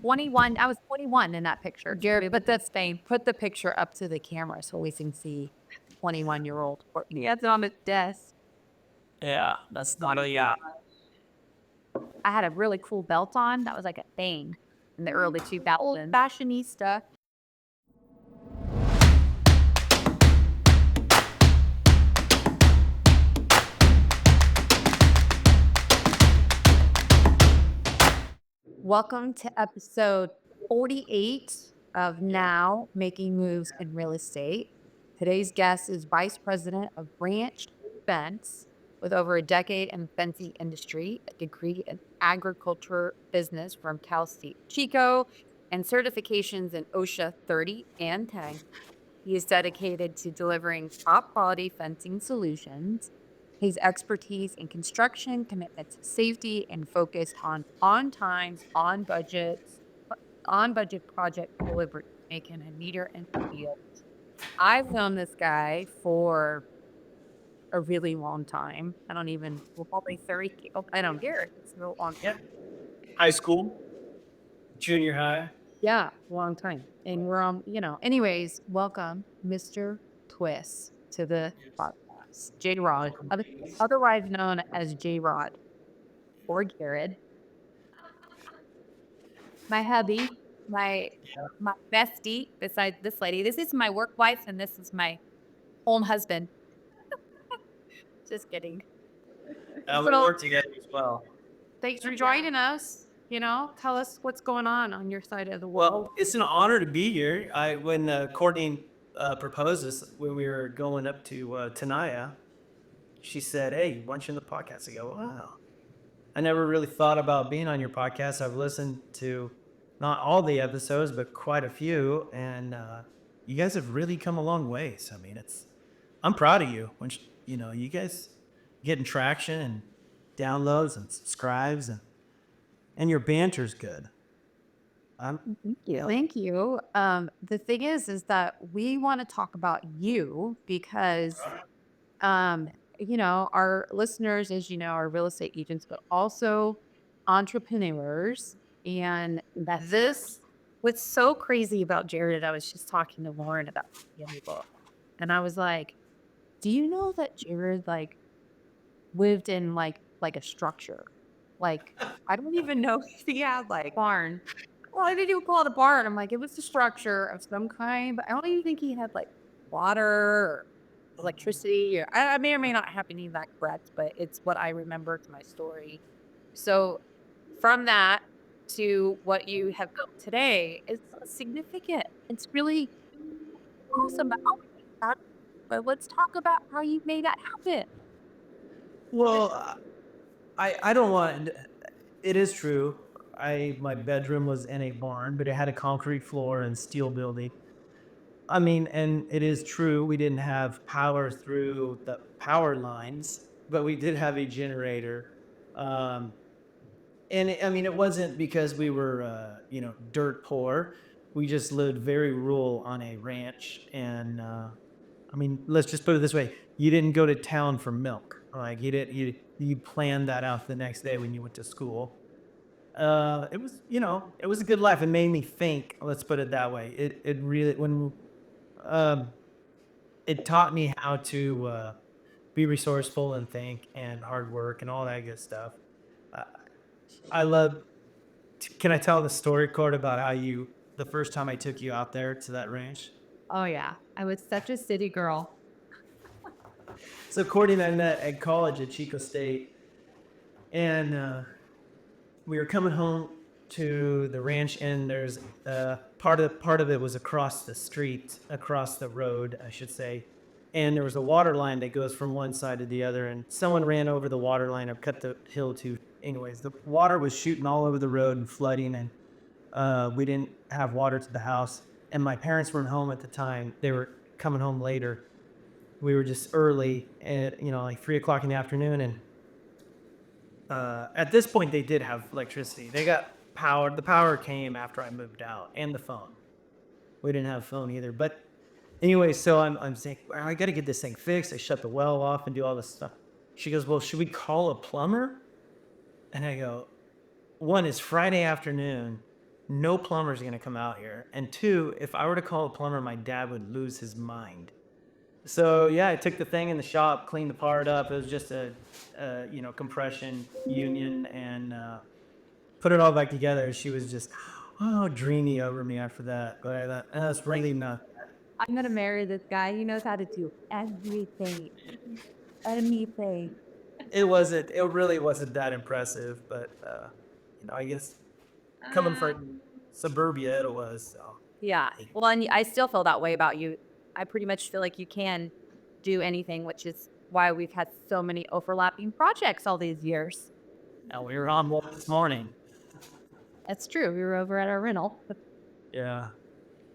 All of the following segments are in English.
21. I was 21 in that picture. Jarrod, put the picture up to the camera so we can see 21-year-old Courtney. That's on his desk. Yeah, that's not a yeah. I had a really cool belt on. That was like a thing in the early 2000s. Old fashionista. Welcome to episode 48 of Now Making Moves in Real Estate. Today's guest is Vice President of Ranch Fence with over a decade in the fencing industry, a degree in agriculture business from Cal State Chico, and certifications in OSHA 30 and 10. He is dedicated to delivering top quality fencing solutions. His expertise in construction, commitment to safety, and focus on times, on budget project delivery, making a leader in the field. I've known this guy for a really long time. We're probably 30. Oh, I don't care. It's a long Yeah. time. High school, junior high. Yeah, long time. And we're on, anyways, welcome, Mr. Twiss, to the podcast. Jarrod, otherwise known as Jarrod or Jarrod. My hubby, my bestie, besides this lady. This is my work wife, and this is my own husband. Just kidding. We work together as well. Thanks for joining us. Tell us what's going on your side of the world. Well, it's an honor to be here. When Courtney proposed this when we were going up to Tenaya, she said, "Hey, why don't you in the podcast?" I go, "Wow." I never really thought about being on your podcast. I've listened to not all the episodes, but quite a few, and you guys have really come a long ways. I mean, I'm proud of you. When you guys getting traction and downloads and subscribes, and your banter's good. Thank you. Thank you. The thing is that we want to talk about you because, our listeners, as you know, are real estate agents, but also entrepreneurs. And what's so crazy about Jarrod, I was just talking to Lauren about the other book, and I was like, do you know that Jarrod lived in like a structure? Like, I don't even know if he had like barn. Well, I didn't even call it a barn. I'm like, it was a structure of some kind, but I don't even think he had like water or electricity. Or I may or may not have any of that correct, but it's what I remember to my story. So from that to what you have built today is significant. It's really awesome. But let's talk about how you made that happen. Well, I don't want. It is true. My bedroom was in a barn, but it had a concrete floor and steel building. I mean, and it is true we didn't have power through the power lines, but we did have a generator. Um, I mean, it wasn't because we were, dirt poor. We just lived very rural on a ranch, and I mean, let's just put it this way: you didn't go to town for milk. Like you did, you planned that out the next day when you went to school. It was, it was a good life. It made me think. Let's put it that way. It really um, it taught me how to be resourceful and think and hard work and all that good stuff. Uh, I love. Can I tell the story, Court, about how the first time I took you out there to that ranch? Oh yeah, I was such a city girl. So Courtney and I met at college at Chico State, and we were coming home to the ranch, and there's part of it was across the street, across the road, I should say, and there was a water line that goes from one side to the other, and someone ran over the water line or cut the hill too. Anyways, the water was shooting all over the road and flooding, and we didn't have water to the house, and my parents weren't home at the time. They were coming home later. We were just early at like 3 o'clock in the afternoon, and at this point they did have electricity. They got power. The power came after I moved out, and the phone. We didn't have a phone either. But anyway, so I'm saying, well, I got to get this thing fixed. I shut the well off and do all this stuff. She goes, well, should we call a plumber? And I go, one, it's Friday afternoon. no plumber's gonna come out here. And two, if I were to call a plumber, my dad would lose his mind. So yeah, I took the thing in the shop, cleaned the part up. It was just a compression union, and put it all back together. She was just dreamy over me after that. But I thought, that's really not. I'm gonna marry this guy. He knows how to do everything. Anything. It wasn't. It really wasn't that impressive. But I guess coming from suburbia, it was. So. Yeah. Well, and I still feel that way about you. I pretty much feel like you can do anything, which is why we've had so many overlapping projects all these years. And we were on one this morning. That's true. We were over at our rental. Yeah.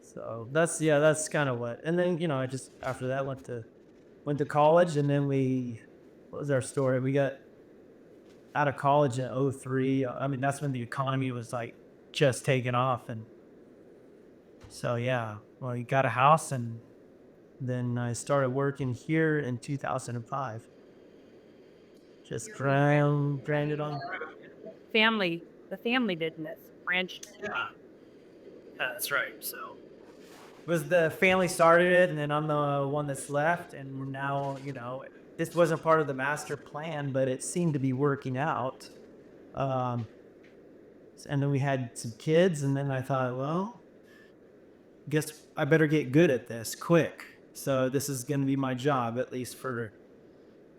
So that's kind of what. And then I just after that went to college, and then what was our story? We got out of college in '03. I mean, that's when the economy was like just taking off, and so yeah. Well, we got a house, and then I started working here in 2005. Just grinded on. The family business, branch. Yeah, that's right. So was the family started it, and then I'm the one that's left, and we're now this wasn't part of the master plan, but it seemed to be working out. Um, and then we had some kids, and then I thought, well, guess I better get good at this quick. So this is going to be my job, at least for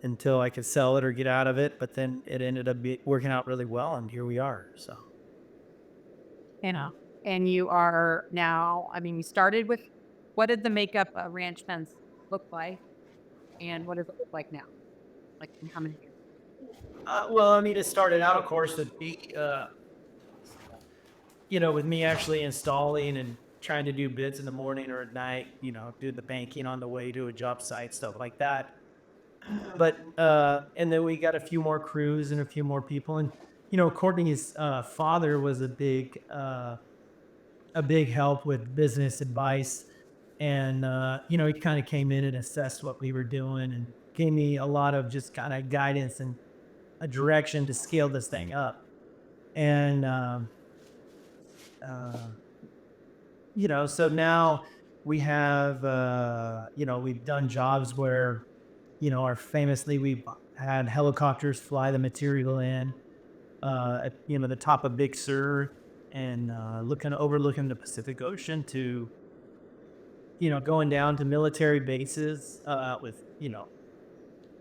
until I could sell it or get out of it. But then it ended up working out really well, and here we are. So You know. And you are now, I mean, you started with what did the makeup ranch fence look like? And what does it look like now? Like in how many years? well, I mean, it started out, of course, with me, with me actually installing and trying to do bids in the morning or at night, do the banking on the way to a job site, stuff like that. But and then we got a few more crews and a few more people, and Courtney's father was a big help with business advice, and he kind of came in and assessed what we were doing and gave me a lot of just kind of guidance and a direction to scale this thing up. And uh, so now we have we've done jobs where our famously we've had helicopters fly the material in at the top of Big Sur, and overlooking the Pacific Ocean to going down to military bases with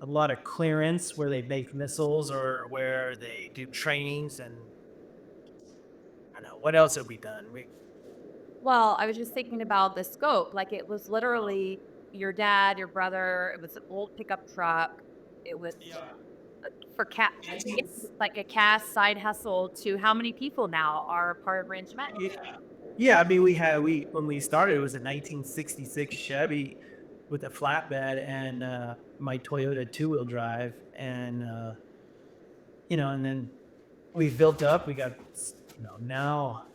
a lot of clearance where they make missiles or where they do trainings. And I don't know what else have we done. Well, I was just thinking about the scope. Like it was literally your dad, your brother. It was an old pickup truck. It was for cat, like a cast side hustle. To how many people now are part of Ranch Met? Yeah, I mean, we when we started, it was a 1966 Chevy with a flatbed and my Toyota two-wheel drive, and and then we built up. We got now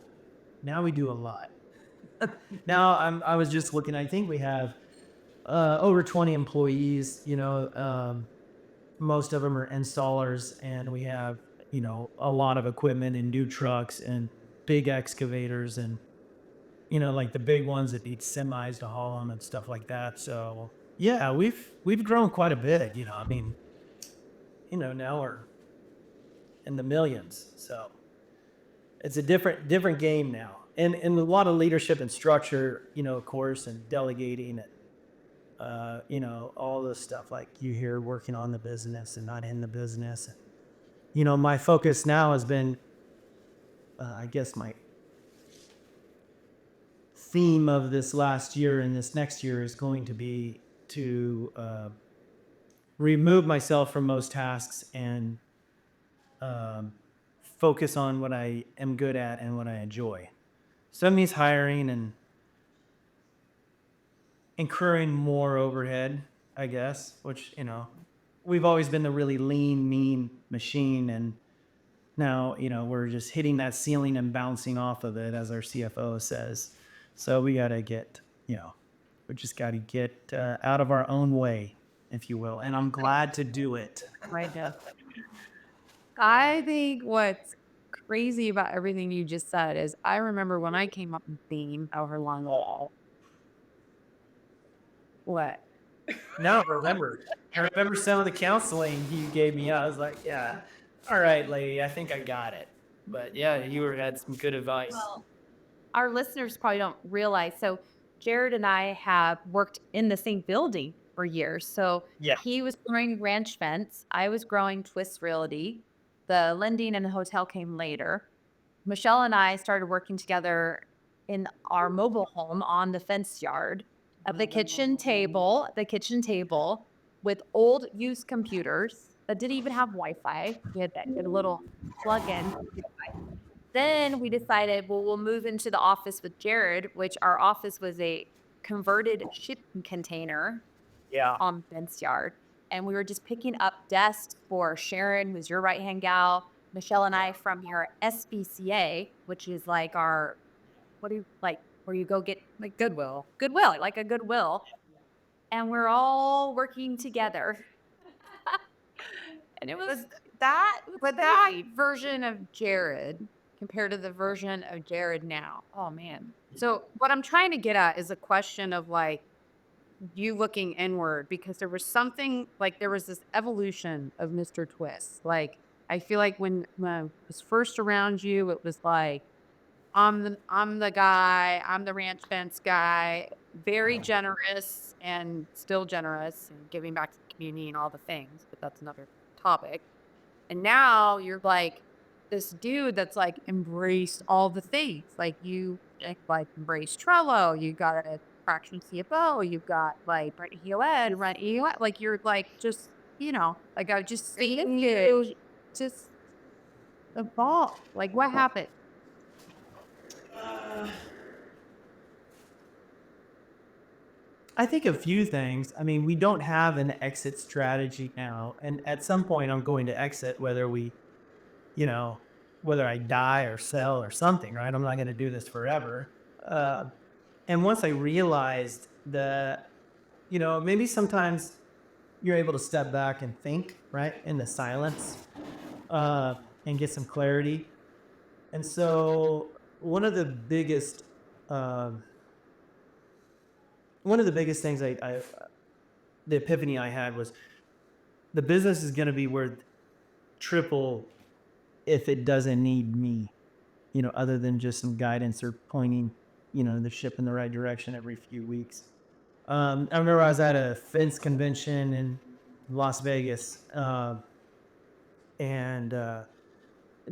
we do a lot. Now I was just looking. I think we have over 20 employees. Most of them are installers, and we have a lot of equipment and new trucks and big excavators and like the big ones that need semis to haul them and stuff like that. So yeah, we've grown quite a bit. I mean, now we're in the millions. So it's a different game now, and a lot of leadership and structure. Of course, and delegating it. All the stuff like you hear working on the business and not in the business. My focus now has been, I guess, my theme of this last year and this next year is going to be to remove myself from most tasks and focus on what I am good at and what I enjoy. So that means hiring and incurring more overhead, I guess, which, we've always been the really lean, mean machine. And now, we're just hitting that ceiling and bouncing off of it, as our CFO says. So we got to we just got to get out of our own way, if you will. And I'm glad to do it. Right now. I think what's crazy about everything you just said is I remember when I came up with theme over long wall. What? No, I remember some of the counseling you gave me. I was like, yeah, all right, lady, I think I got it. But yeah, had some good advice. Well, our listeners probably don't realize. So, Jared and I have worked in the same building for years. So, Yeah. he was growing ranch fence. I was growing Twiss Realty. The lending and the hotel came later. Michelle and I started working together in our mobile home on the fence yard of the kitchen table with old used computers that didn't even have Wi-Fi. We had that good little plug-in. Then we decided, well, we'll move into the office with Jared, which our office was a converted shipping container Yeah. on fence yard. And we were just picking up desks for Sharon, who's your right hand gal, Michelle and I from your SBCA, which is like our, what do you like, where you go get like Goodwill, like a Goodwill. And we're all working together. And Was that it was but that crazy. version of Jared compared to the version of Jared now? Oh, man. So, what I'm trying to get at is a question of, like, you looking inward because there was something like, there was this evolution of Mr. Twist. Like, I feel like when I was first around you, it was like, I'm the guy, I'm the ranch fence guy, very generous and still generous and giving back to the community and all the things, but that's another topic. And now you're like this dude that's like embraced all the things. Like like embraced Trello, you got a fraction CFO, you've got like Brittany Hewitt, run EOS. Like you're like just, like I just seeing you just evolve. Like what happened? Uh, I think a few things. I mean, we don't have an exit strategy now. And at some point, I'm going to exit, you know, whether I die or sell or something, right? I'm not going to do this forever. And once I realized that, maybe sometimes you're able to step back and think, right, in the silence, uh, and get some clarity. And so um, one of the biggest things the epiphany I had was the business is going to be worth triple if it doesn't need me, other than just some guidance or pointing, the ship in the right direction every few weeks. I remember I was at a fence convention in Las Vegas, and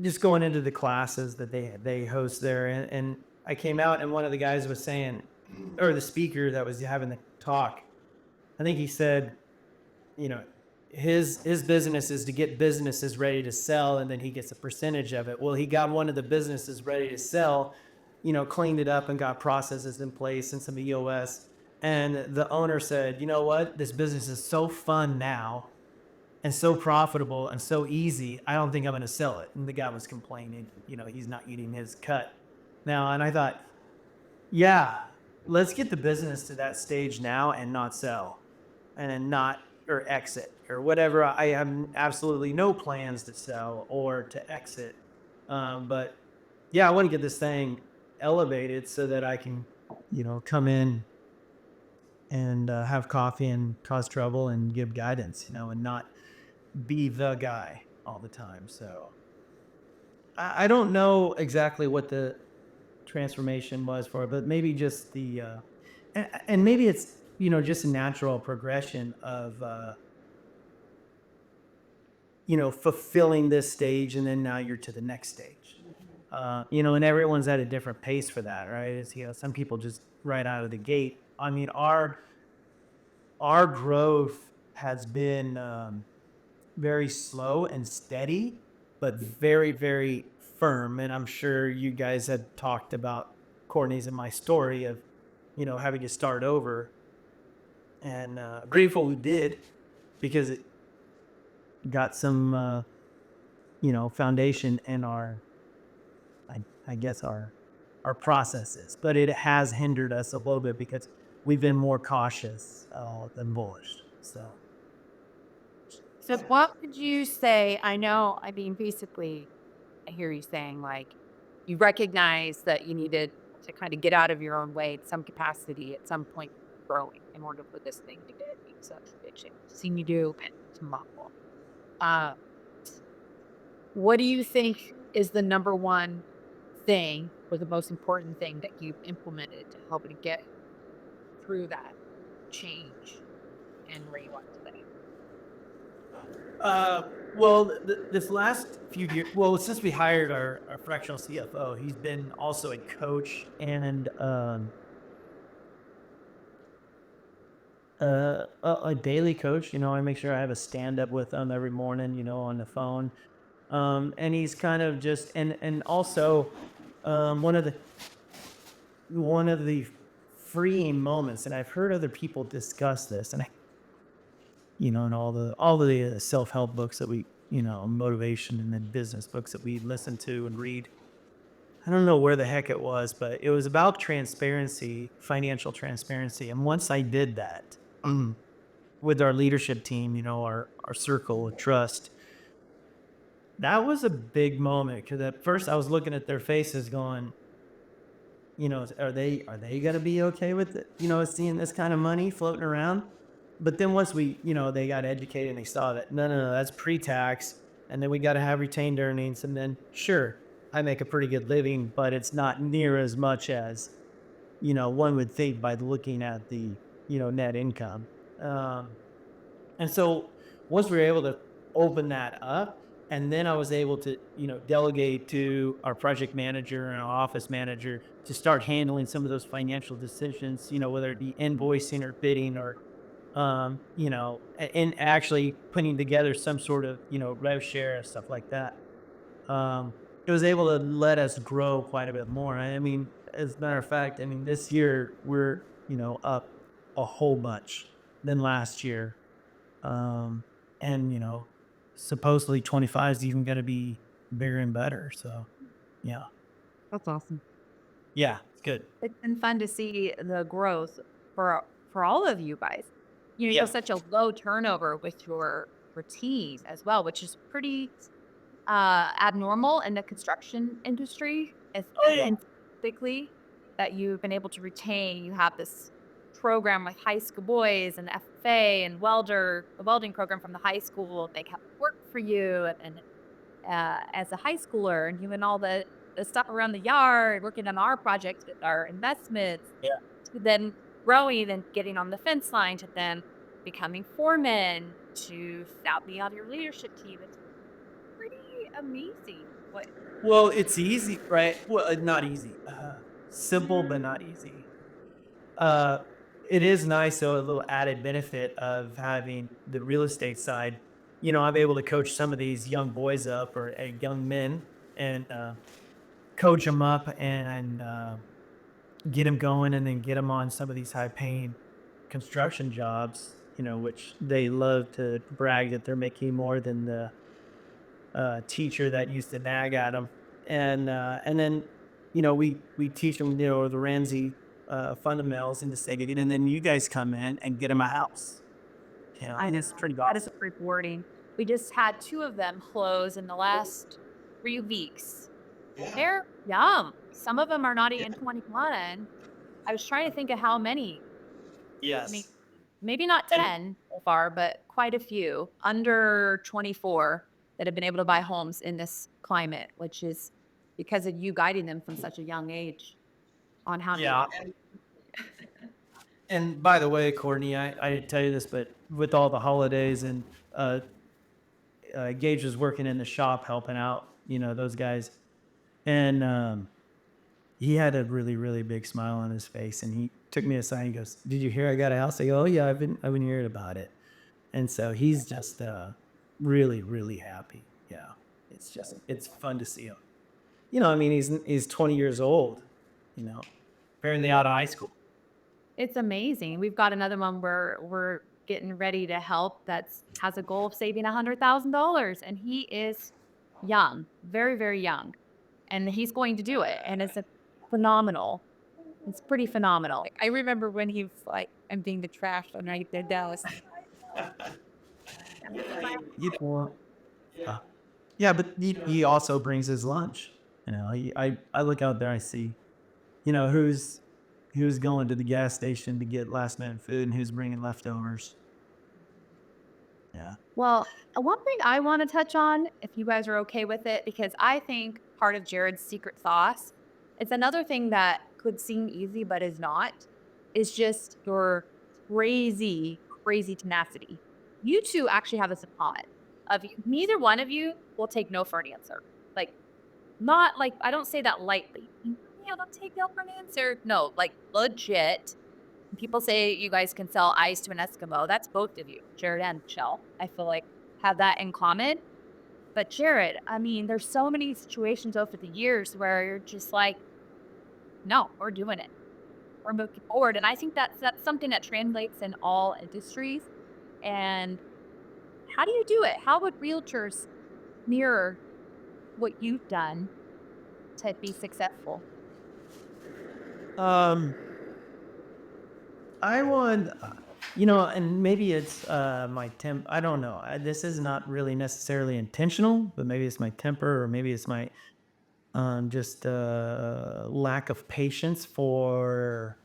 just going into the classes that they host there, and I came out, and one of the guys was saying, or the speaker that was having the talk, I think he said, you know, his business is to get businesses ready to sell, and then he gets a percentage of it. Well, he got one of the businesses ready to sell, cleaned it up and got processes in place and some EOS. And the owner said, you know what? This business is so fun now and so profitable and so easy. I don't think I'm going to sell it. And the guy was complaining, he's not eating his cut now. And I thought, yeah, let's get the business to that stage now and not sell and then not or exit or whatever. I have absolutely no plans to sell or to exit. But yeah, I want to get this thing elevated so that I can, come in and have coffee and cause trouble and give guidance, and not be the guy all the time. So I don't know exactly what the transformation was for, but maybe just and maybe it's, just a natural progression of, fulfilling this stage, and then now you're to the next stage. And everyone's at a different pace for that, right? Some people just right out of the gate. I mean, our growth has been very slow and steady, but very, very firm. And I'm sure you guys had talked about Courtney's and my story of, having to start over, and grateful we did because it got some, foundation in I guess our processes, but it has hindered us a little bit because we've been more cautious than bullish. So So what would you say? I know, I mean, basically, I hear you saying, like, you recognize that you needed to kind of get out of your own way at some capacity at some point growing in order for this thing to get such a big change. Seen you do it to model. Uh, what do you think is the number one thing or the most important thing that you've implemented to help it get through that change and where you are today? Well, this last few years, well, since we hired our fractional CFO, he's been also a coach and a daily coach. I make sure I have a stand up with him every morning, on the phone. And he's kind of just and also one of the freeing moments, and I've heard other people discuss this, and and all the self-help books that we, motivation and then business books that we listen to and read. I don't know where the heck it was, but it was about transparency, financial transparency. And once I did that with our leadership team, our circle of trust, that was a big moment because at first I was looking at their faces going, are they gonna be okay with it, seeing this kind of money floating around? But then once they got educated and they saw that, no, no, no, that's pre-tax, and then we got to have retained earnings, and then sure, I make a pretty good living, but it's not near as much as one would think by looking at the net income. Um, and so once we were able to open that up, and then I was able to, delegate to our project manager and our office manager to start handling some of those financial decisions, whether it be invoicing or bidding or, and actually putting together some sort of, rev share and stuff like that. Um, it was able to let us grow quite a bit more. I mean, as a matter of fact, I mean, this year we're, up a whole bunch than last year. Um, and supposedly 25 is even going to be bigger and better. So yeah, That's awesome. yeah, it's good. It's been fun to see the growth for all of you guys. You have Yeah. such a low turnover with your team as well, which is pretty abnormal in the construction industry, as Oh yeah. and typically that you've been able to retain. You have this program with high school boys and FFA and a welding program from the high school. They come work for you and as a high schooler and doing all the stuff around the yard, working on our projects with our investments, Yeah. to then growing and getting on the fence line to then becoming foreman to now be on your leadership team. It's pretty amazing. What Well, it's easy, right? Well, not easy. Simple, but not easy. Uh, it is nice, though, a little added benefit of having the real estate side. I'm able to coach some of these young boys up or young men and coach them up and get them going and then get them on some of these high paying construction jobs, which they love to brag that they're making more than the teacher that used to nag at them. And then, we teach them, the Ramsey fundamentals in the city. And then you guys come in and get them a house, I and know it's pretty that is awesome. rewarding. We just had two of them close in the last 3 weeks. Yeah. They're young. Some of them are not Yeah. even 21. I was trying to think of how many. I mean, Yes. maybe not And 10 so far, but quite a few under 24 that have been able to buy homes in this climate, which is because of you guiding them from such a young age on how to. yeah. And by the way, Courtney, I didn't tell you this, but with all the holidays and Gage was working in the shop helping out, those guys. And he had a really, really big smile on his face. And he took me aside and he goes, "Did you hear I got a house?" I go, "Oh, yeah, I've been hearing about it." And so he's just really, really happy. Yeah. It's fun to see him. I mean, he's 20 years old, apparently out of high school. It's amazing. We've got another one where we're getting ready to help that's has a goal of saving $100,000 and he is young, very, very young. And he's going to do it. And it's a phenomenal. It's pretty phenomenal. Like, I remember when he was like, "I'm being the trash on right there, Dallas." Yeah, you know, Yeah, but he also brings his lunch. I look out there, I see, who's going to the gas station to get last minute food and who's bringing leftovers. Yeah. Well, one thing I want to touch on, if you guys are okay with it, because I think part of Jared's secret sauce, it's another thing that could seem easy but is not, is just your crazy, crazy tenacity. You two actually have this in common. Neither one of you will take no for an answer. Like, not like I don't say that lightly. Yeah, don't take no for an answer. No, like legit. People say you guys can sell ice to an Eskimo. That's both of you, Jared and Michelle. I feel like have that in common. But Jared, I mean, there's so many situations over the years where you're just like, no, we're doing it. We're moving forward. And I think that's something that translates in all industries. And how do you do it? How would realtors mirror what you've done to be successful? Um, I want, and maybe it's my temp. I don't know. This is not really necessarily intentional, but maybe it's my temper, or maybe it's my just lack of patience for,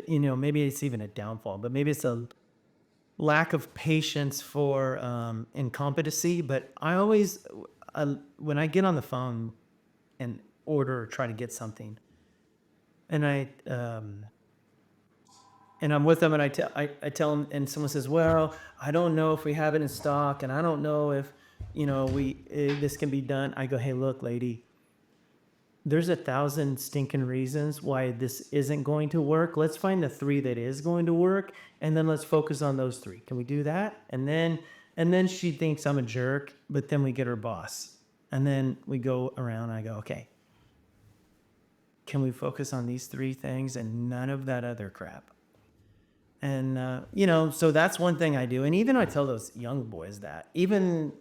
maybe it's even a downfall, but maybe it's a lack of patience for incompetency. But I always, when I get on the phone and order or try to get something, and I'm with them, and I tell them, and someone says, "Well, I don't know if we have it in stock, and I don't know if, this can be done." I go, "Hey, look, lady, there's 1,000 stinking reasons why this isn't going to work. Let's find the three that is going to work, and then let's focus on those three. Can we do that?" And then she thinks I'm a jerk, but then we get her boss, and then we go around. And I go, "Okay, can we focus on these three things and none of that other crap?" And so that's one thing I do. And even I tell those young boys that, even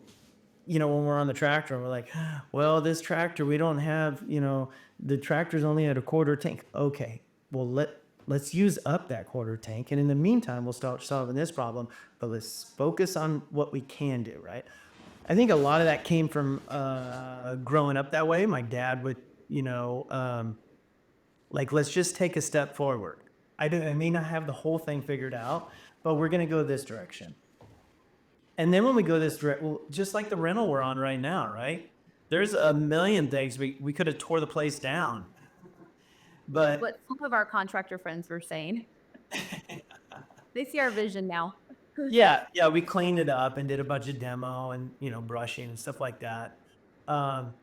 when we're on the tractor, we're like, "Well, this tractor, we don't have, the tractor's only at a quarter tank." Okay, well, let's use up that quarter tank, and in the meantime, we'll start solving this problem. But let's focus on what we can do, right? I think a lot of that came from growing up that way. My dad would, like, let's just take a step forward. I may not have the whole thing figured out, but we're going to go this direction. And then when we go this direction, well, just like the rental we're on right now, right? There's a million things we could have tore the place down, That's but what some of our contractor friends were saying. They see our vision now. yeah, we cleaned it up and did a bunch of demo and brushing and stuff like that. Um,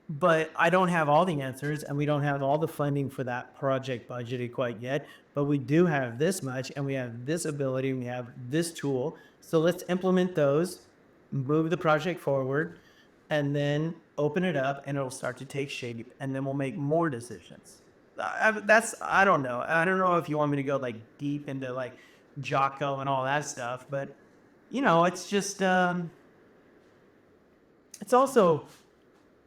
But I don't have all the answers, and we don't have all the funding for that project budgeted quite yet. But we do have this much, and we have this ability, and we have this tool. So let's implement those, move the project forward, and then open it up, and it'll start to take shape. And then we'll make more decisions. I don't know. I don't know if you want me to go like deep into like Jocko and all that stuff, but it's just it's also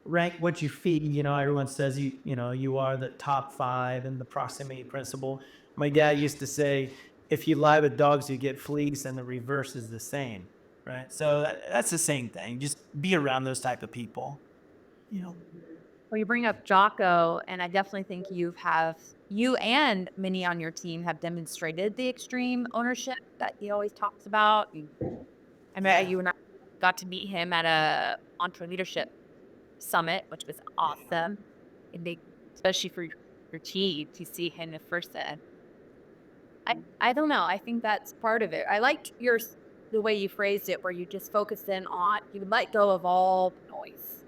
rank what you feed. Everyone says you are the top five in the proximity principle. My dad used to say, if you lie with dogs, you get fleas, and the reverse is the same, right? So that's the same thing. Just be around those type of people. You know. Well, you bring up Jocko, and I definitely think you and many on your team have demonstrated the extreme ownership that he always talks about. I met Yeah. you and I got to meet him at a entre leadership summit, which was awesome. And they, especially for your team, to see him in person. I don't know. I think that's part of it. I liked the way you phrased it, where you just focused in on you let go of all the noise.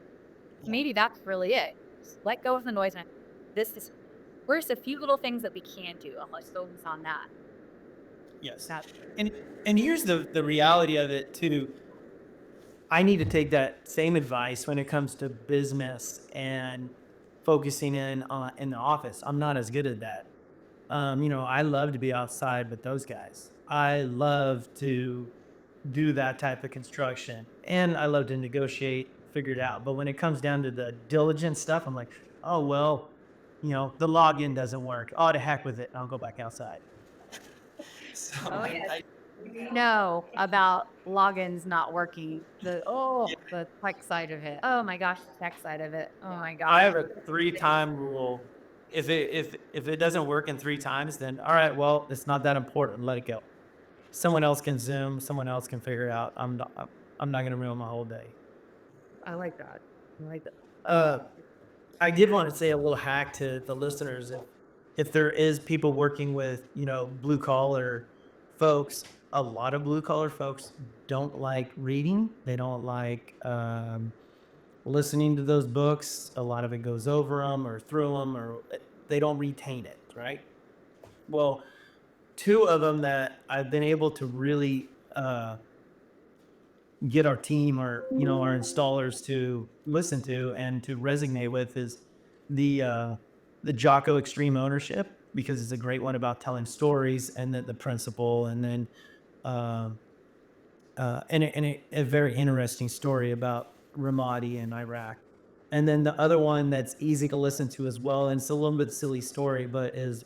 Yeah. Maybe that's really it. Just let go of the noise. And this is where's a few little things that we can do, and let's focus on that. Yes. That And here's the reality of it too. I need to take that same advice when it comes to business and focusing in the office. I'm not as good at that. I love to be outside with those guys. I love to do that type of construction, and I love to negotiate, figure it out. But when it comes down to the diligent stuff, I'm like, oh well, the login doesn't work. Oh, to heck with it. I'll go back outside. So oh yes. know about logins not working. The tech side of it. Oh my gosh, the tech side of it. Oh my I gosh. have a 3-time rule. If it doesn't work in 3 times, then all right, well, it's not that important. Let it go. Someone else can Zoom. Someone else can figure it out. I'm not gonna ruin my whole day. I like that. I like that. Uh, I did want to say a little hack to the listeners. If there is people working with, blue collar folks, a lot of blue collar folks don't like reading. They don't like listening to those books. A lot of it goes over them or through them, or they don't retain it. Right. Well, two of them that I've been able to really get our team or our installers to listen to and to resonate with is the uh the Jocko Extreme Ownership, because it's a great one about telling stories, and then the principle, and then um a very interesting story about Ramadi in Iraq. And then the other one that's easy to listen to as well, and it's a little bit silly story, but is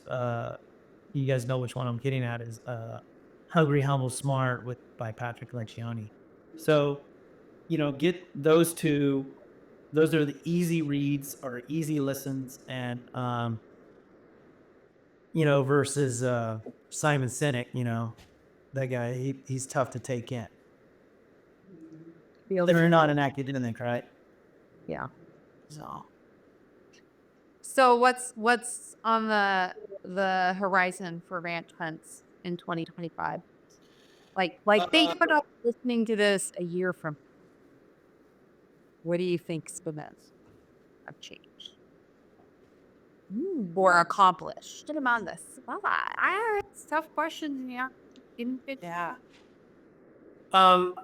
you guys know which one I'm getting at, is Hungry, Humble, Smart with by Patrick Lencioni. So get those two. Those are the easy reads or easy listens, and versus Simon Sinek. That guy, he's tough to take in. Feels They're not an academic, right? yeah. So So what's on the horizon for ranch hunts in 2025? Like think about listening to this a year from what do you think's gonna have changed or accomplished? Should have on this. It's tough questions. Yeah. Yeah. um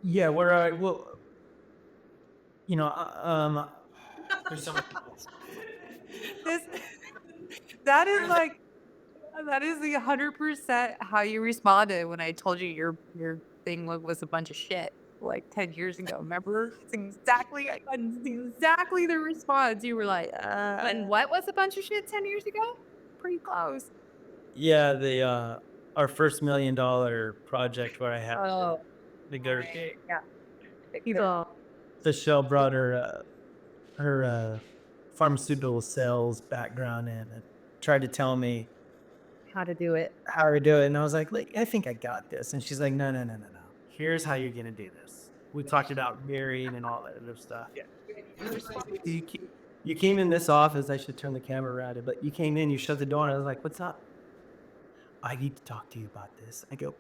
yeah, where I well there's so many things. This that is like that is the 100% how you responded when I told you your thing was a bunch of shit like 10 years ago. Remember? It's exactly the response. You were like, and what was a bunch of shit 10 years ago? Pretty close. Yeah, the our first $1 million project where I had Oh, the girl, yeah. People the show brought her pharmaceutical sales background in and tried to tell me how to do it. how to do it. And I was like, I think I got this. And she's like, no, no, no, no, no. Here's how you're going to do this. We talked about mirroring and all that other stuff. You came in this office. I should turn the camera around, but you came in, you shut the door, and I was like, what's up? I need to talk to you about this. I go,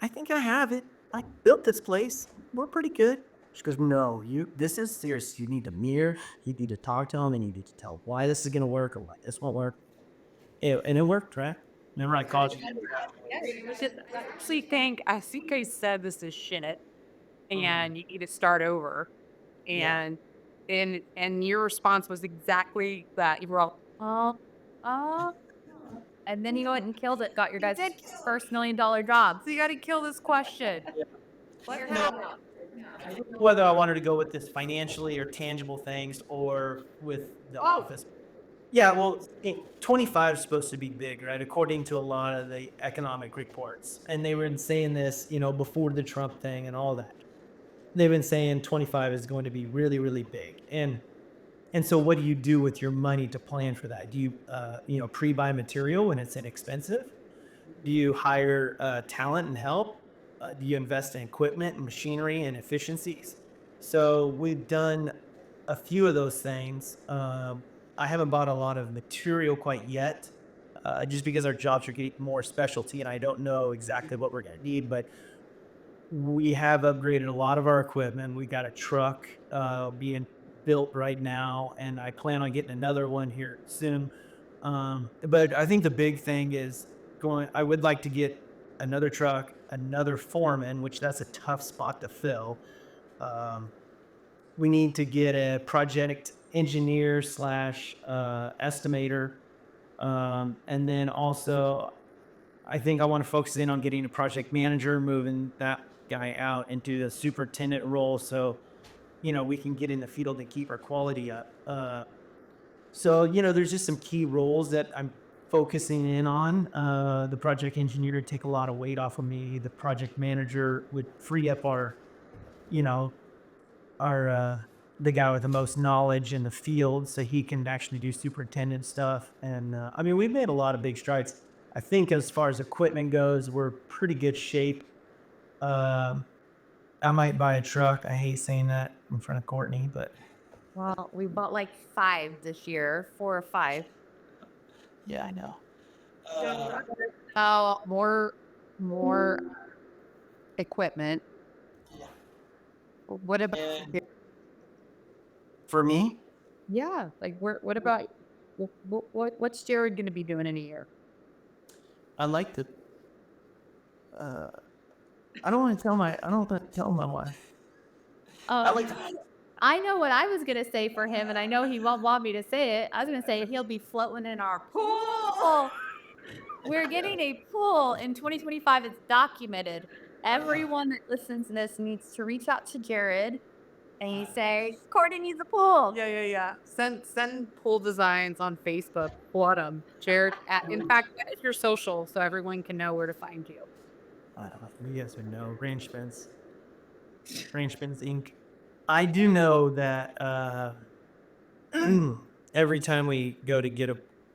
I think I have it. I built this place. We're pretty good. She goes, no, this is serious. You need to mirror. You need to talk to them, and you need to tell why this is going to work or why this won't work. And it worked, right? Remember I called you? I think I said this is shit and you need to start over. Yeah. And and your response was exactly that. You were all, oh, And then you went and killed it. Got your you guys' did. first $1 million job. So you got to kill this question. Let her No, have whether I wanted to go with this financially or tangible things or with the office. Yeah, well, 25 is supposed to be big, right? According to a lot of the economic reports. And they were saying this, before the Trump thing and all that. They've been saying 25 is going to be really, really big. And so what do you do with your money to plan for that? Do you, pre-buy material when it's inexpensive? Do you hire talent and help? Do you invest in equipment and machinery and efficiencies? So we've done a few of those things. I haven't bought a lot of material quite yet, just because our jobs are getting more specialty, and I don't know exactly what we're going to need. But we have upgraded a lot of our equipment. We got a truck being built right now, and I plan on getting another one here soon. But I think the big thing is I would like to get another truck, another foreman, which that's a tough spot to fill. Um, we need to get a project engineer slash estimator. And then also, I think I want to focus in on getting a project manager, moving that guy out into the superintendent role. So, we can get in the field and keep our quality up. So, there's just some key roles that I'm focusing in on. The project engineer would take a lot of weight off of me. The project manager would free up you know, our the guy with the most knowledge in the field, so he can actually do superintendent stuff. And I mean, we've made a lot of big strides. I think as far as equipment goes, we're pretty good shape. Um, I might buy a truck. I hate saying that in front of Courtney, but Well, we bought like 5 this year, 4 or 5. yeah, I know. Oh, more equipment. What about And for me, yeah, like what about what's Jared gonna be doing in a year? I like to. Uh, I don't want to tell my. I don't want to tell my wife. I Oh, like to. I know what I was gonna say for him, and I know he won't want me to say it. I was gonna say he'll be floating in our pool. We're getting a pool in 2025. It's documented. Everyone that listens to this needs to reach out to Jared and you say, Courtney needs a pool. Yeah. Send pool designs on Facebook. Flood them. Jared. In fact, add your social so everyone can know where to find you. I don't know if you guys would know Range Spins Inc. I do know that every time we go to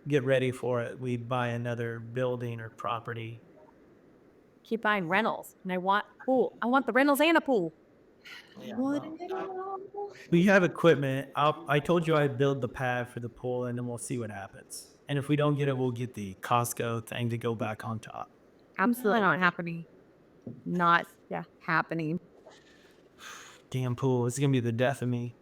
get ready for it, we buy another building or property. Keep buying rentals, and I want pool. I want the rentals and a pool. Yeah, What? we have equipment. I told you I'd build the pad for the pool, and then we'll see what happens. And if we don't get it, we'll get the Costco thing to go back on top. Absolutely not happening. Not happening. Damn pool, it's gonna be the death of me.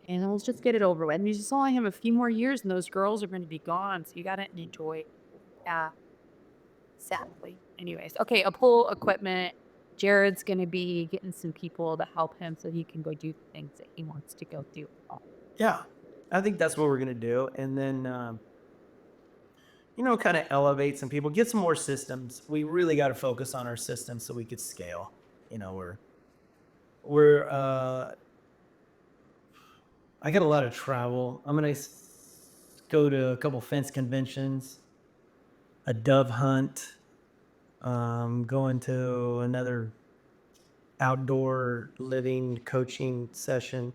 And let's just get it over with. And you just only have a few more years, and those girls are going to be gone. So you got to enjoy. Yeah, sadly. Anyways, okay, a pool equipment. Jared's going to be getting some people to help him so he can go do the things that he wants to go do. Yeah, I think that's what we're gonna do, and then kind of elevate some people, get some more systems. We really got to focus on our systems so we could scale. We're I got a lot of travel. I'm gonna go to a couple fence conventions, a dove hunt, going to another outdoor living coaching session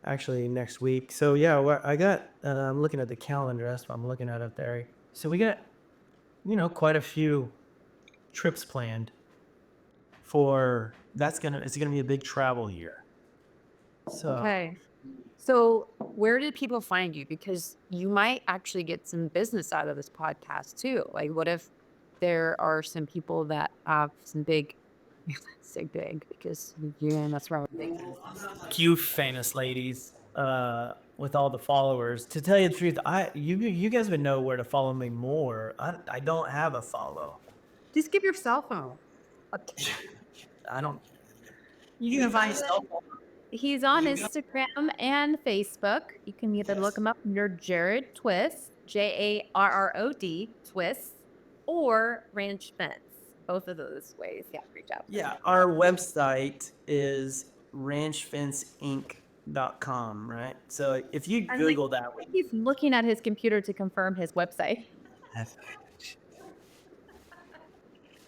actually next week. So yeah, I got. I'm looking at the calendar. That's what I'm looking at up there. So we got, quite a few trips planned for. It's gonna be a big travel year. So Okay. So, where did people find you? Because you might actually get some business out of this podcast too. Like, what if there are some people that have some big, say big, because yeah, that's wrong with big. you famous ladies, with all the followers. To tell you the truth, you guys would know where to follow me more. I don't have a follow. Just give your cell phone. I don't. You can find yourself. He's on Instagram and Facebook. You can either look him up under Jarrod Twiss, Jarrod Twiss, or Ranch Fence. Both of those ways, reach out. Yeah, our website is ranchfenceinc.com, right? So if you Google that, He's looking at his computer to confirm his website.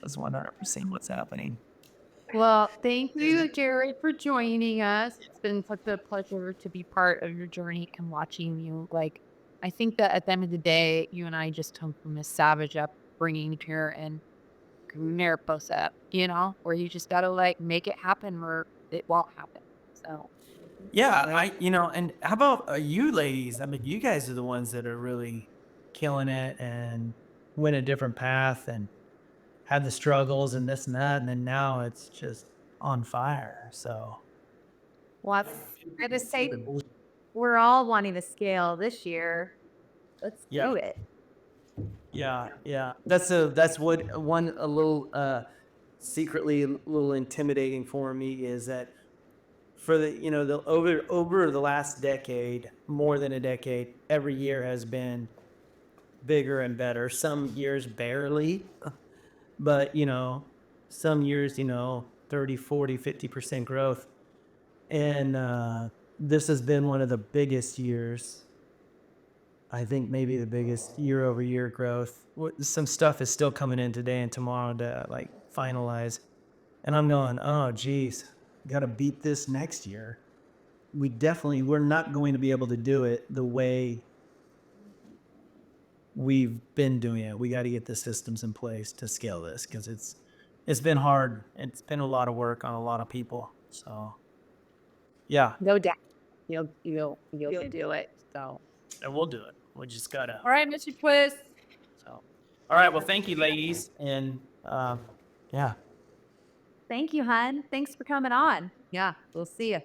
that's 100% what's happening. Well, thank you, Jared, for joining us. It's been such a pleasure to be part of your journey and watching you. Like, I think that at the end of the day, you and I just come from a savage upbringing here and Nerpos up, where you just gotta like make it happen or it won't happen. So, Yeah, and how about you ladies? I mean, you guys are the ones that are really killing it and went a different path and had the struggles and this and that, and then now it's just on fire. So, Well, I just say we're all wanting to scale this year. Let's do it. yeah. That's what one a little secretly a little intimidating for me is that for the over the last decade, more than a decade, every year has been bigger and better. Some years barely, but some years 30, 40, 50% growth. And this has been one of the biggest years I think maybe the biggest year-over-year growth. Some stuff is still coming in today and tomorrow to, like, finalize, and I'm going, "Oh, geez, gotta beat this next year." We're not going to be able to do it the way we've been doing it. We gotta get the systems in place to scale this because it's been hard. It's been a lot of work on a lot of people. So, yeah, No doubt. You'll do it. So, and we'll do it. We just gotta all right, Mr. Twist. so all right, well, thank you, ladies, and, yeah. Thank you, hun. Thanks for coming on. Yeah, we'll see you.